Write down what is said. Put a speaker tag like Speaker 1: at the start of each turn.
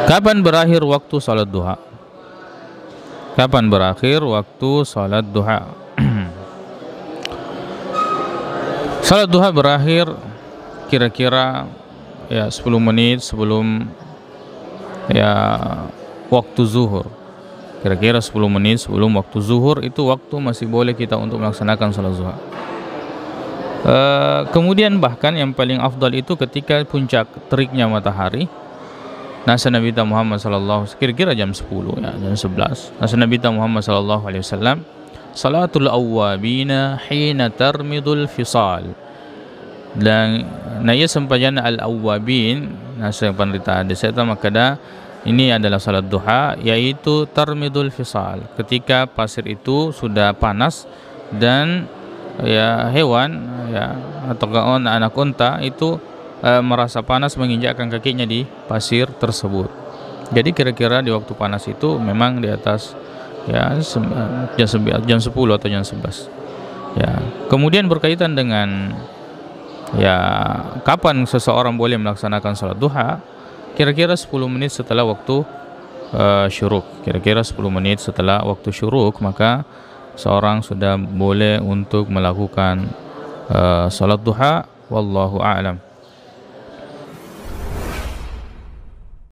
Speaker 1: Kapan berakhir waktu salat duha? Kapan berakhir waktu salat duha? Salat duha berakhir kira-kira ya 10 menit sebelum ya waktu zuhur. Kira-kira 10 menit sebelum waktu zuhur itu waktu masih boleh kita untuk melaksanakan salat duha. Kemudian bahkan yang paling afdal itu ketika puncak teriknya matahari. Nasa Nabi Muhammad sallallahu kira-kira jam 10 ya, jam 11. Nasa Nabi Muhammad sallallahu alaihi wasallam, salatul awwabina hina tarmidul fisal. Dan naya sampajan al-awwabin nasa penderita desa makada ini adalah salat duha yaitu tarmidul fisal. Ketika pasir itu sudah panas dan ya hewan ya atau anak unta itu merasa panas menginjakkan kakinya di pasir tersebut. Jadi kira-kira di waktu panas itu memang di atas ya jam 10 atau jam 11. Ya. Kemudian berkaitan dengan ya kapan seseorang boleh melaksanakan salat duha? Kira-kira 10 menit setelah waktu syuruk. Kira-kira 10 menit setelah waktu syuruk maka seorang sudah boleh untuk melakukan salat duha. Wallahu a'lam.